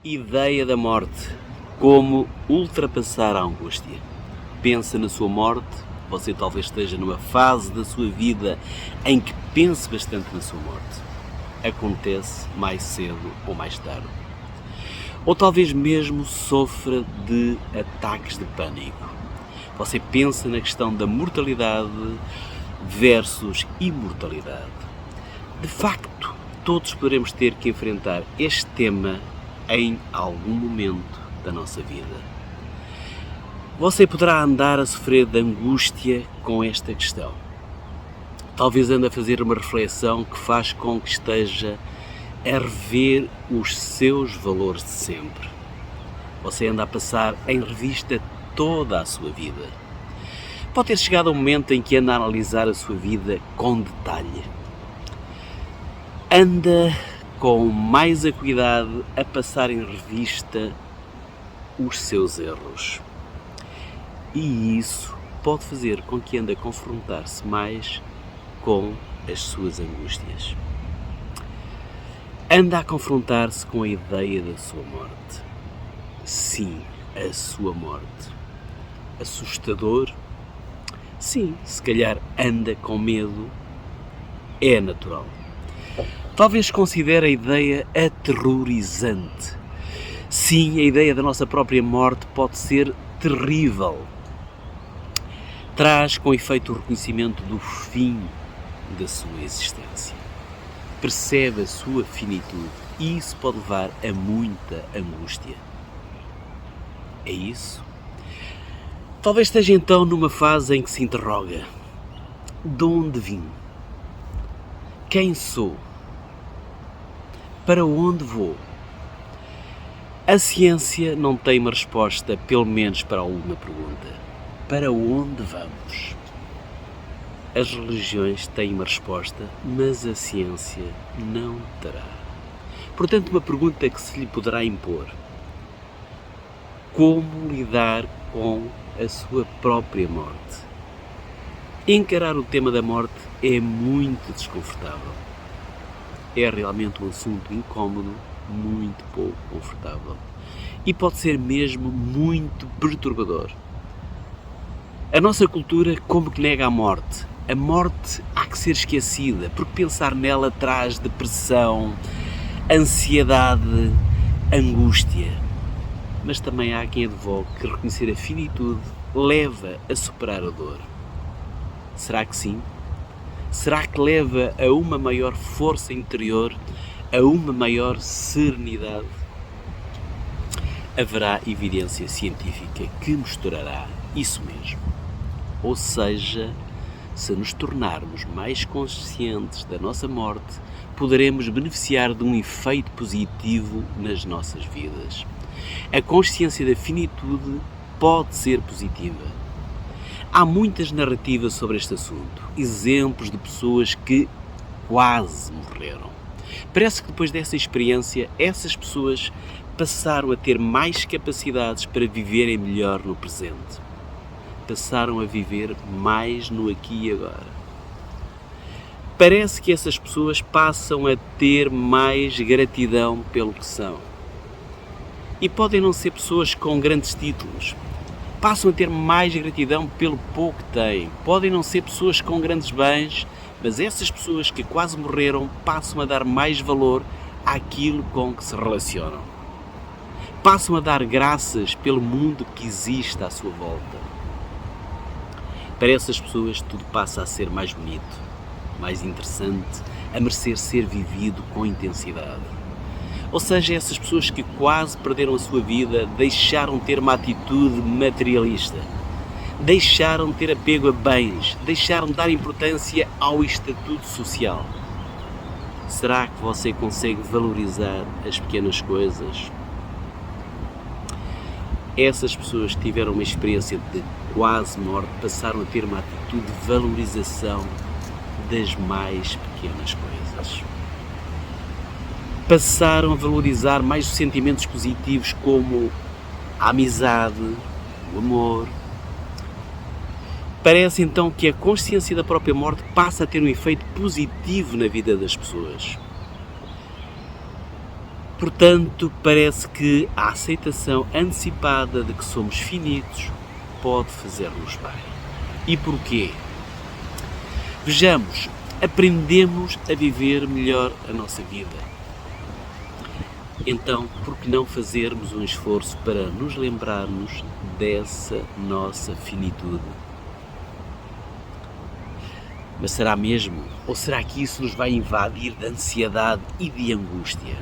Ideia da morte. Como ultrapassar a angústia. Pensa na sua morte. Você talvez esteja numa fase da sua vida em que pense bastante na sua morte. Acontece mais cedo ou mais tarde. Ou talvez mesmo sofra de ataques de pânico. Você pensa na questão da mortalidade versus imortalidade. De facto, todos poderemos ter que enfrentar este tema em algum momento da nossa vida. Você poderá andar a sofrer de angústia com esta questão. Talvez ande a fazer uma reflexão que faz com que esteja a rever os seus valores de sempre. Você anda a passar em revista toda a sua vida. Pode ter chegado um momento em que anda a analisar a sua vida com detalhe. Anda com mais acuidade a passar em revista os seus erros. E isso pode fazer com que ande a confrontar-se mais com as suas angústias. Anda a confrontar-se com a ideia da sua morte. Sim, a sua morte. Assustador? Sim, se calhar anda com medo. É natural. Talvez considere a ideia aterrorizante. Sim, a ideia da nossa própria morte pode ser terrível. Traz com efeito o reconhecimento do fim da sua existência. Percebe a sua finitude e isso pode levar a muita angústia. É isso? Talvez esteja então numa fase em que se interroga: de onde vim? Quem sou? Para onde vou? A ciência não tem uma resposta, pelo menos para alguma pergunta. Para onde vamos? As religiões têm uma resposta, mas a ciência não terá. Portanto, uma pergunta que se lhe poderá impor: como lidar com a sua própria morte? Encarar o tema da morte é muito desconfortável. É realmente um assunto incómodo, muito pouco confortável. E pode ser mesmo muito perturbador. A nossa cultura como que nega a morte. A morte há que ser esquecida, porque pensar nela traz depressão, ansiedade, angústia. Mas também há quem advogue que reconhecer a finitude leva a superar a dor. Será que sim? Será que leva a uma maior força interior, a uma maior serenidade? Haverá evidência científica que mostrará isso mesmo. Ou seja, se nos tornarmos mais conscientes da nossa morte, poderemos beneficiar de um efeito positivo nas nossas vidas. A consciência da finitude pode ser positiva. Há muitas narrativas sobre este assunto, exemplos de pessoas que quase morreram. Parece que depois dessa experiência, essas pessoas passaram a ter mais capacidades para viverem melhor no presente. Passaram a viver mais no aqui e agora. Parece que essas pessoas passam a ter mais gratidão pelo que são. E podem não ser pessoas com grandes títulos. Passam a ter mais gratidão pelo pouco que têm. Podem não ser pessoas com grandes bens, mas essas pessoas que quase morreram passam a dar mais valor àquilo com que se relacionam. Passam a dar graças pelo mundo que existe à sua volta. Para essas pessoas tudo passa a ser mais bonito, mais interessante, a merecer ser vivido com intensidade. Ou seja, essas pessoas que quase perderam a sua vida deixaram de ter uma atitude materialista, deixaram de ter apego a bens, deixaram de dar importância ao estatuto social. Será que você consegue valorizar as pequenas coisas? Essas pessoas que tiveram uma experiência de quase morte passaram a ter uma atitude de valorização das mais pequenas coisas. Passaram a valorizar mais os sentimentos positivos como a amizade, o amor. Parece então que a consciência da própria morte passa a ter um efeito positivo na vida das pessoas. Portanto, parece que a aceitação antecipada de que somos finitos pode fazer-nos bem. E porquê? Vejamos, aprendemos a viver melhor a nossa vida. Então, por que não fazermos um esforço para nos lembrarmos dessa nossa finitude? Mas será mesmo? Ou será que isso nos vai invadir de ansiedade e de angústia?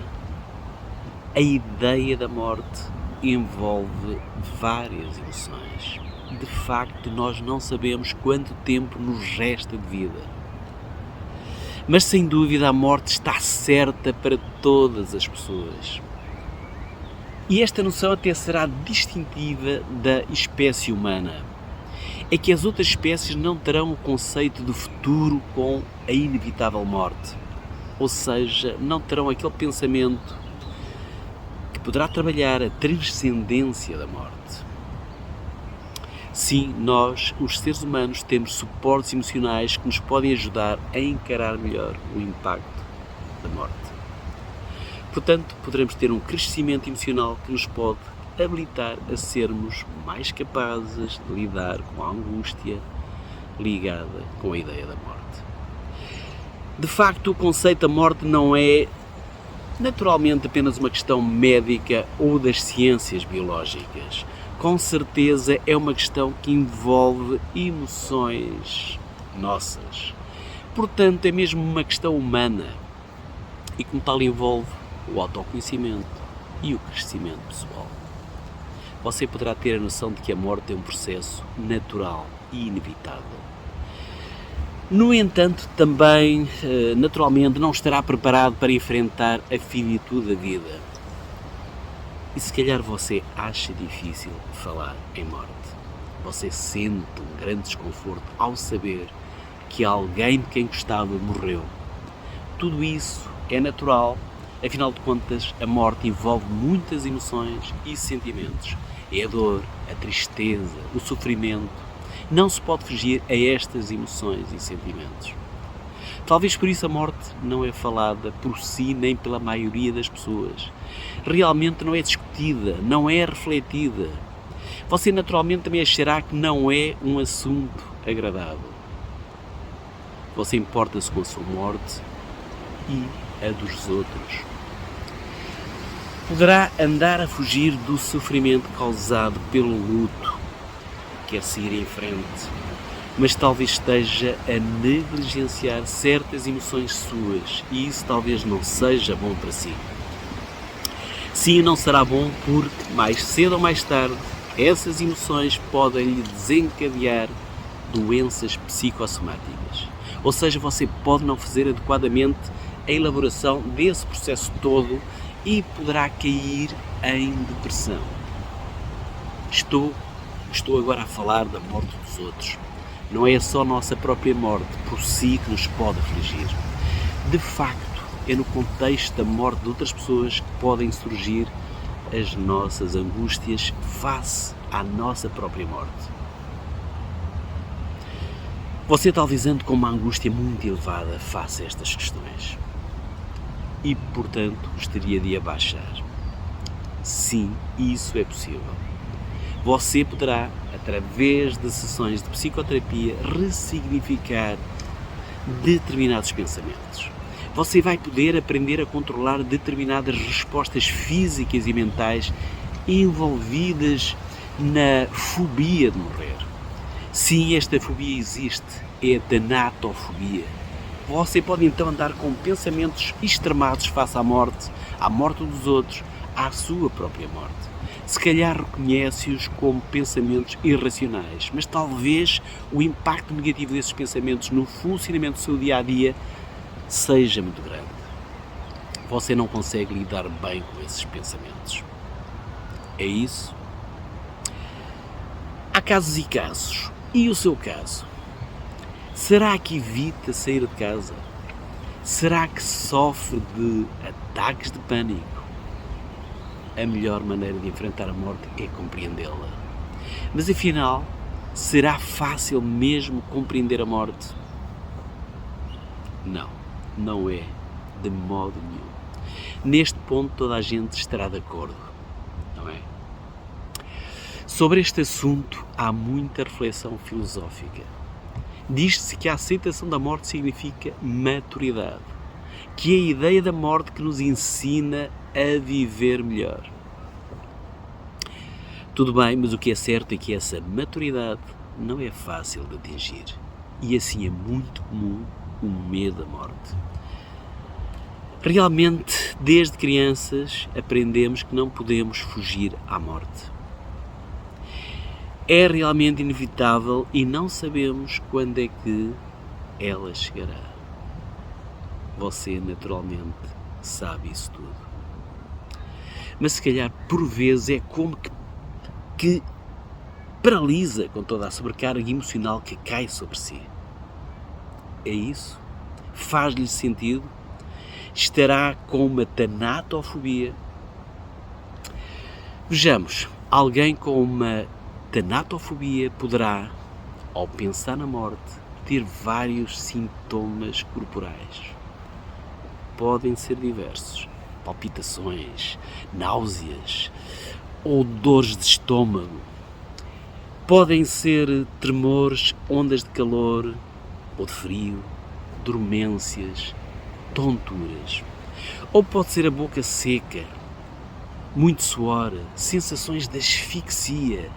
A ideia da morte envolve várias emoções. De facto, nós não sabemos quanto tempo nos resta de vida. Mas, sem dúvida, a morte está certa para todas as pessoas. E esta noção até será distintiva da espécie humana. É que as outras espécies não terão o conceito do futuro com a inevitável morte. Ou seja, não terão aquele pensamento que poderá trabalhar a transcendência da morte. Sim, nós, os seres humanos, temos suportes emocionais que nos podem ajudar a encarar melhor o impacto da morte. Portanto, poderemos ter um crescimento emocional que nos pode habilitar a sermos mais capazes de lidar com a angústia ligada com a ideia da morte. De facto, o conceito da morte não é naturalmente apenas uma questão médica ou das ciências biológicas. Com certeza é uma questão que envolve emoções nossas. Portanto, é mesmo uma questão humana e, como tal, envolve o autoconhecimento e o crescimento pessoal. Você poderá ter a noção de que a morte é um processo natural e inevitável. No entanto, também, naturalmente, não estará preparado para enfrentar a finitude da vida. E se calhar você acha difícil falar em morte. Você sente um grande desconforto ao saber que alguém de quem gostava morreu. Tudo isso é natural, afinal de contas, a morte envolve muitas emoções e sentimentos. É a dor, a tristeza, o sofrimento. Não se pode fugir a estas emoções e sentimentos. Talvez por isso a morte não é falada por si nem pela maioria das pessoas. Realmente não é discutida, não é refletida. Você naturalmente também achará que não é um assunto agradável. Você importa-se com a sua morte e a dos outros. Poderá andar a fugir do sofrimento causado pelo luto, quer seguir em frente, mas talvez esteja a negligenciar certas emoções suas e isso talvez não seja bom para si. Sim, não será bom porque, mais cedo ou mais tarde, essas emoções podem lhe desencadear doenças psicossomáticas. Ou seja, você pode não fazer adequadamente a elaboração desse processo todo e poderá cair em depressão. Estou agora a falar da morte dos outros. Não é só a nossa própria morte por si que nos pode afligir. De facto, é no contexto da morte de outras pessoas que podem surgir as nossas angústias face à nossa própria morte. Você talvez ande com uma angústia muito elevada face a estas questões e, portanto, gostaria de abaixar. Sim, isso é possível. Você poderá, através de sessões de psicoterapia, ressignificar determinados pensamentos. Você vai poder aprender a controlar determinadas respostas físicas e mentais envolvidas na fobia de morrer. Sim, esta fobia existe, é a tanatofobia. Você pode então andar com pensamentos extremados face à morte dos outros, à sua própria morte. Se calhar reconhece-os como pensamentos irracionais, mas talvez o impacto negativo desses pensamentos no funcionamento do seu dia-a-dia seja muito grande. Você não consegue lidar bem com esses pensamentos. É isso? Há casos e casos. E o seu caso? Será que evita sair de casa? Será que sofre de ataques de pânico? A melhor maneira de enfrentar a morte é compreendê-la. Mas afinal, será fácil mesmo compreender a morte? Não, não é de modo nenhum. Neste ponto toda a gente estará de acordo, não é? Sobre este assunto há muita reflexão filosófica. Diz-se que a aceitação da morte significa maturidade, que é a ideia da morte que nos ensina a viver melhor. Tudo bem, mas o que é certo é que essa maturidade não é fácil de atingir e assim é muito comum o medo da morte. Realmente, desde crianças, aprendemos que não podemos fugir à morte. É realmente inevitável e não sabemos quando é que ela chegará. Você, naturalmente, sabe isso tudo. Mas se calhar, por vezes, é como que paralisa com toda a sobrecarga emocional que cai sobre si. É isso? Faz-lhe sentido? Estará com uma tanatofobia? Vejamos, alguém com uma tanatofobia poderá, ao pensar na morte, ter vários sintomas corporais. Podem ser diversos: palpitações, náuseas ou dores de estômago. Podem ser tremores, ondas de calor ou de frio, dormências, tonturas. Ou pode ser a boca seca, muito suor, sensações de asfixia,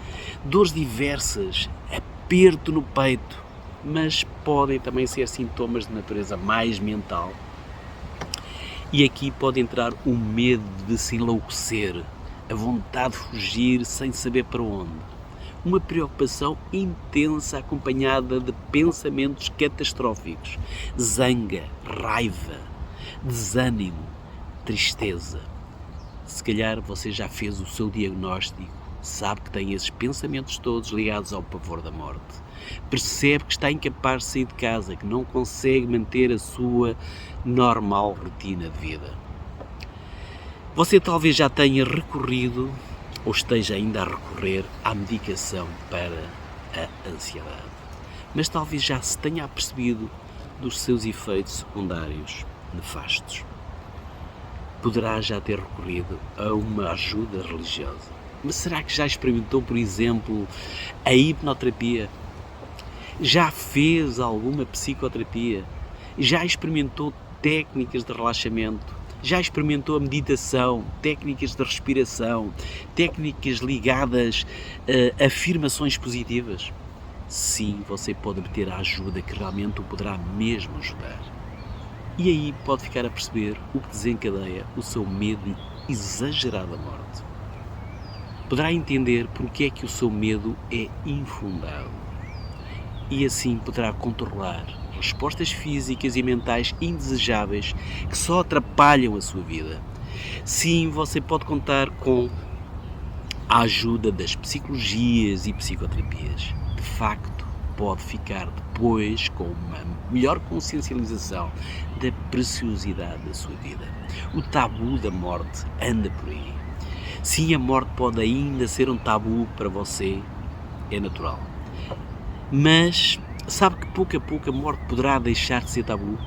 dores diversas, aperto no peito, mas podem também ser sintomas de natureza mais mental. E aqui pode entrar o medo de se enlouquecer, a vontade de fugir sem saber para onde. Uma preocupação intensa acompanhada de pensamentos catastróficos, zanga, raiva, desânimo, tristeza. Se calhar você já fez o seu diagnóstico, sabe que tem esses pensamentos todos ligados ao pavor da morte. Percebe que está incapaz de sair de casa, que não consegue manter a sua normal rotina de vida. Você talvez já tenha recorrido ou esteja ainda a recorrer à medicação para a ansiedade. Mas talvez já se tenha apercebido dos seus efeitos secundários nefastos. Poderá já ter recorrido a uma ajuda religiosa. Mas será que já experimentou, por exemplo, a hipnoterapia? Já fez alguma psicoterapia? Já experimentou técnicas de relaxamento? Já experimentou a meditação, técnicas de respiração, técnicas ligadas a afirmações positivas? Sim, você pode obter a ajuda que realmente o poderá mesmo ajudar. E aí pode ficar a perceber o que desencadeia o seu medo exagerado da morte. Poderá entender porque é que o seu medo é infundado. E assim poderá controlar respostas físicas e mentais indesejáveis que só atrapalham a sua vida. Sim, você pode contar com a ajuda das psicologias e psicoterapias. De facto, pode ficar depois com uma melhor consciencialização da preciosidade da sua vida. O tabu da morte anda por aí. Sim, a morte pode ainda ser um tabu para você, é natural. Mas sabe que pouco a pouco a morte poderá deixar de ser tabu?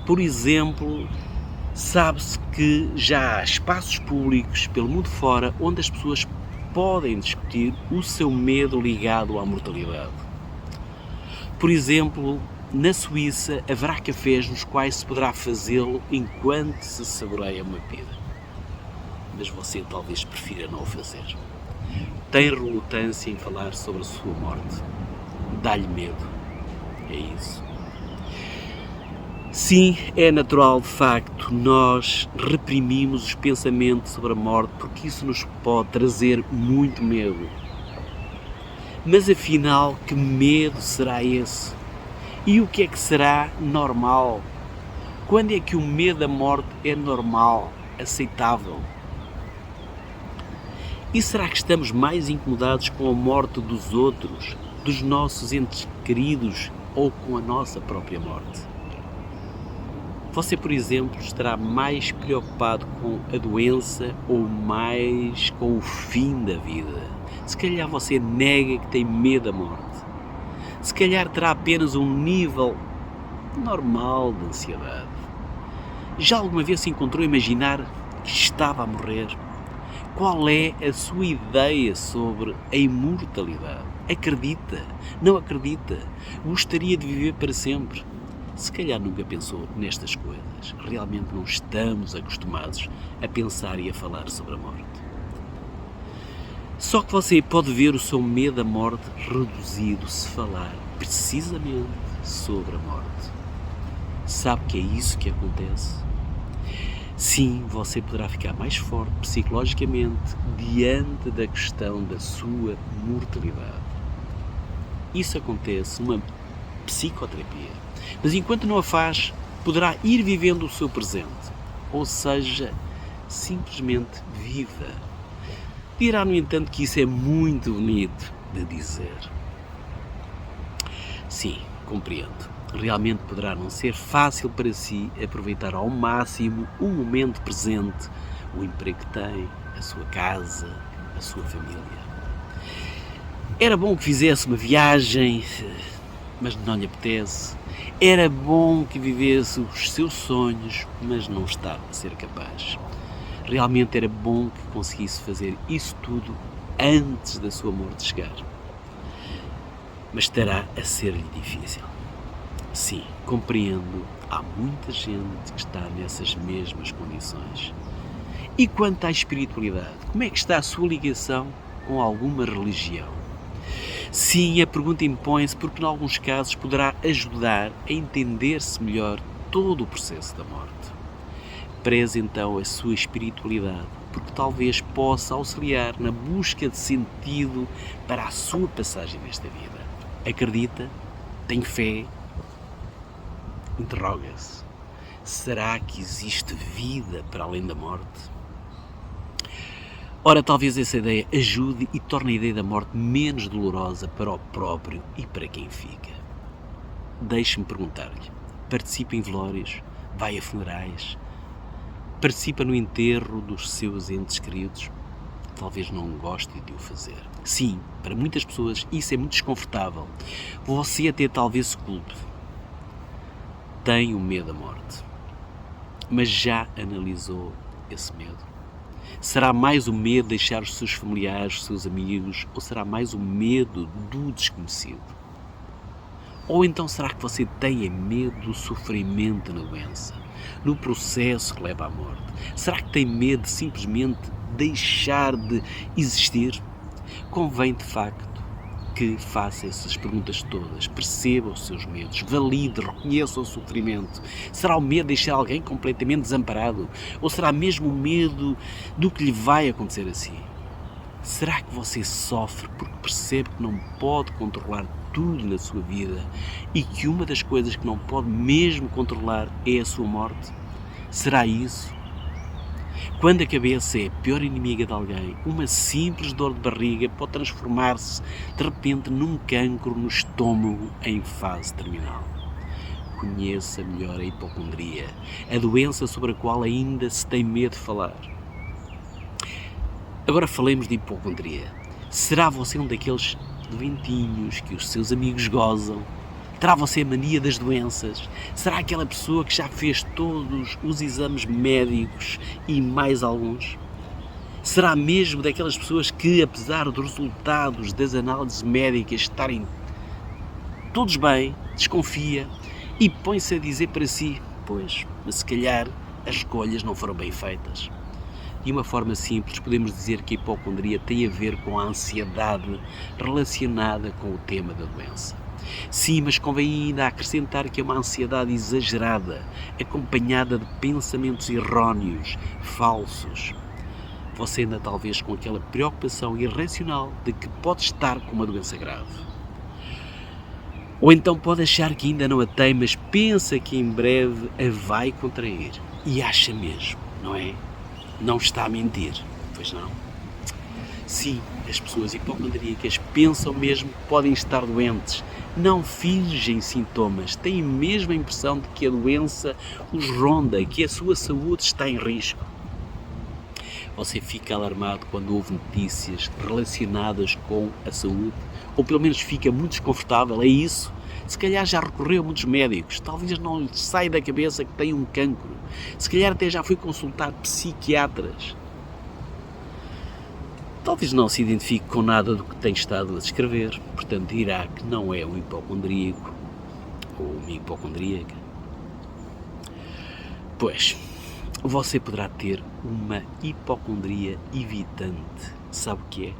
Por exemplo, sabe-se que já há espaços públicos pelo mundo fora onde as pessoas podem discutir o seu medo ligado à mortalidade. Por exemplo, na Suíça haverá cafés nos quais se poderá fazê-lo enquanto se saboreia uma bebida. Mas você talvez prefira não o fazer. Tem relutância em falar sobre a sua morte. Dá-lhe medo. É isso. Sim, é natural, de facto, nós reprimimos os pensamentos sobre a morte porque isso nos pode trazer muito medo. Mas afinal, que medo será esse? E o que é que será normal? Quando é que o medo da morte é normal, aceitável? E será que estamos mais incomodados com a morte dos outros, dos nossos entes queridos ou com a nossa própria morte? Você, por exemplo, estará mais preocupado com a doença ou mais com o fim da vida? Se calhar você nega que tem medo da morte. Se calhar terá apenas um nível normal de ansiedade. Já alguma vez se encontrou a imaginar que estava a morrer? Qual é a sua ideia sobre a imortalidade? Acredita? Não acredita? Gostaria de viver para sempre? Se calhar nunca pensou nestas coisas. Realmente não estamos acostumados a pensar e a falar sobre a morte. Só que você pode ver o seu medo da morte reduzido se falar precisamente sobre a morte. Sabe que é isso que acontece? Sim, você poderá ficar mais forte psicologicamente diante da questão da sua mortalidade. Isso acontece numa psicoterapia. Mas enquanto não a faz, poderá ir vivendo o seu presente. Ou seja, simplesmente viva. Dirá, no entanto, que isso é muito bonito de dizer. Sim, compreendo. Realmente poderá não ser fácil para si aproveitar ao máximo o momento presente, o emprego que tem, a sua casa, a sua família. Era bom que fizesse uma viagem, mas não lhe apetece. Era bom que vivesse os seus sonhos, mas não estava a ser capaz. Realmente era bom que conseguisse fazer isso tudo antes da sua morte chegar. Mas estará a ser-lhe difícil. Sim, compreendo, há muita gente que está nessas mesmas condições. E quanto à espiritualidade, como é que está a sua ligação com alguma religião? Sim, a pergunta impõe-se porque, em alguns casos, poderá ajudar a entender-se melhor todo o processo da morte. Preze então a sua espiritualidade, porque talvez possa auxiliar na busca de sentido para a sua passagem nesta vida. Acredita? Tem fé? Interroga-se: será que existe vida para além da morte? Ora, talvez essa ideia ajude e torne a ideia da morte menos dolorosa para o próprio e para quem fica. Deixe-me perguntar-lhe: participa em velórios? Vai a funerais? Participa no enterro dos seus entes queridos? Talvez não goste de o fazer. Sim, para muitas pessoas isso é muito desconfortável. Você até talvez se culpe. Tem o medo da morte. Mas já analisou esse medo? Será mais o medo de deixar os seus familiares, os seus amigos, ou será mais o medo do desconhecido? Ou então será que você tem medo do sofrimento na doença, no processo que leva à morte? Será que tem medo de simplesmente deixar de existir? Convém de facto que faça essas perguntas todas, perceba os seus medos, valide, reconheça o sofrimento. Será o medo de deixar alguém completamente desamparado? Ou será mesmo o medo do que lhe vai acontecer a si? Será que você sofre porque percebe que não pode controlar tudo na sua vida e que uma das coisas que não pode mesmo controlar é a sua morte? Será isso? Quando a cabeça é a pior inimiga de alguém, uma simples dor de barriga pode transformar-se de repente num cancro no estômago em fase terminal. Conheça melhor a hipocondria, a doença sobre a qual ainda se tem medo de falar. Agora falemos de hipocondria. Será você um daqueles doentinhos que os seus amigos gozam? Terá você a mania das doenças? Será aquela pessoa que já fez todos os exames médicos e mais alguns? Será mesmo daquelas pessoas que, apesar dos resultados das análises médicas estarem todos bem, desconfia e põe-se a dizer para si: pois, mas se calhar as escolhas não foram bem feitas? De uma forma simples, podemos dizer que a hipocondria tem a ver com a ansiedade relacionada com o tema da doença. Sim, mas convém ainda acrescentar que é uma ansiedade exagerada, acompanhada de pensamentos erróneos, falsos. Você ainda talvez com aquela preocupação irracional de que pode estar com uma doença grave. Ou então pode achar que ainda não a tem, mas pensa que em breve a vai contrair. E acha mesmo, não é? Não está a mentir, pois não? Sim, as pessoas hipocondríacas pensam mesmo que podem estar doentes. Não fingem sintomas, têm mesmo a impressão de que a doença os ronda, que a sua saúde está em risco. Você fica alarmado quando ouve notícias relacionadas com a saúde? Ou pelo menos fica muito desconfortável, é isso? Se calhar já recorreu a muitos médicos, talvez não lhe saia da cabeça que tem um cancro. Se calhar até já foi consultar psiquiatras. Talvez não se identifique com nada do que tem estado a descrever, portanto dirá que não é um hipocondríaco ou uma hipocondríaca. Pois, você poderá ter uma hipocondria evitante. Sabe o que é?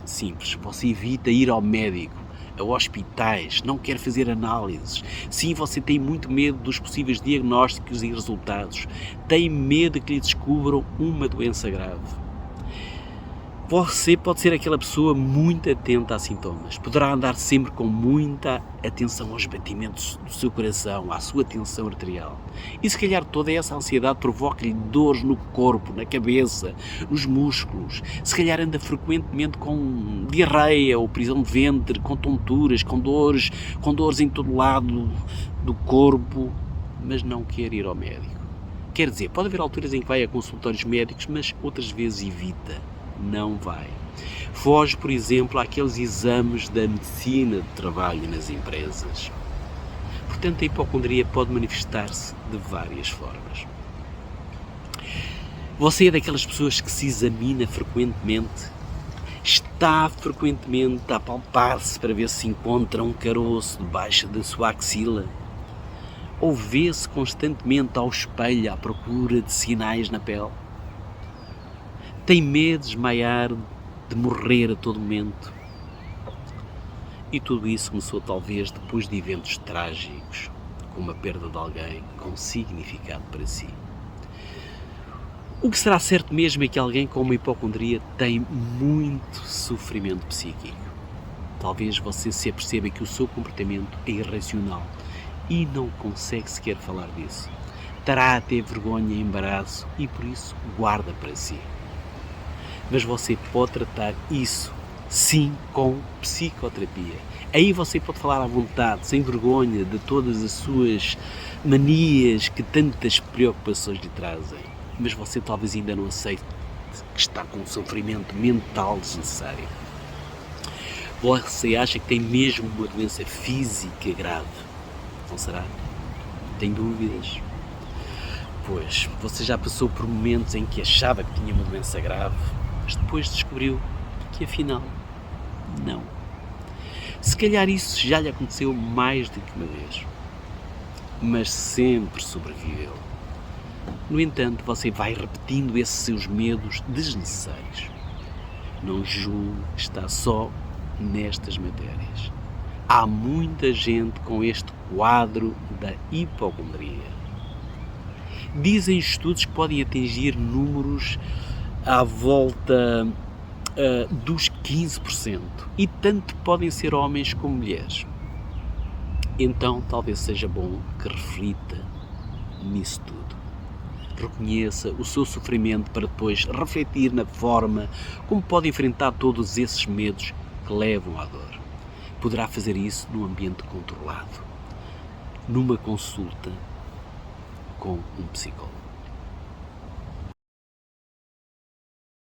Simples, você evita ir ao médico, a hospitais, não quer fazer análises. Sim, você tem muito medo dos possíveis diagnósticos e resultados. Tem medo que lhe descubram uma doença grave. Você pode ser aquela pessoa muito atenta a sintomas. Poderá andar sempre com muita atenção aos batimentos do seu coração, à sua tensão arterial. E se calhar toda essa ansiedade provoca-lhe dores no corpo, na cabeça, nos músculos. Se calhar anda frequentemente com diarreia ou prisão de ventre, com tonturas, com dores em todo lado do corpo, mas não quer ir ao médico. Quer dizer, pode haver alturas em que vai a consultórios médicos, mas outras vezes evita. Não vai. Foge, por exemplo, àqueles exames da medicina de trabalho nas empresas. Portanto, a hipocondria pode manifestar-se de várias formas. Você é daquelas pessoas que se examina frequentemente? Está frequentemente a apalpar-se para ver se encontra um caroço debaixo da sua axila? Ou vê-se constantemente ao espelho à procura de sinais na pele? Tem medo de desmaiar, de morrer a todo momento. E tudo isso começou talvez depois de eventos trágicos, como a perda de alguém com significado para si. O que será certo mesmo é que alguém com uma hipocondria tem muito sofrimento psíquico. Talvez você se aperceba que o seu comportamento é irracional e não consegue sequer falar disso. Terá até vergonha e embaraço e por isso guarda para si. Mas você pode tratar isso, sim, com psicoterapia. Aí você pode falar à vontade, sem vergonha, de todas as suas manias que tantas preocupações lhe trazem. Mas você talvez ainda não aceite que está com um sofrimento mental desnecessário. Você acha que tem mesmo uma doença física grave? Não será? Tem dúvidas? Pois, você já passou por momentos em que achava que tinha uma doença grave, mas depois descobriu que afinal, não. Se calhar isso já lhe aconteceu mais do que uma vez, mas sempre sobreviveu. No entanto, você vai repetindo esses seus medos desnecessários. Não julgue que está só nestas matérias. Há muita gente com este quadro da hipocondria. Dizem estudos que podem atingir números à volta dos 15%, e tanto podem ser homens como mulheres. Então talvez seja bom que reflita nisso tudo. Reconheça o seu sofrimento para depois refletir na forma como pode enfrentar todos esses medos que levam à dor. Poderá fazer isso num ambiente controlado, numa consulta com um psicólogo.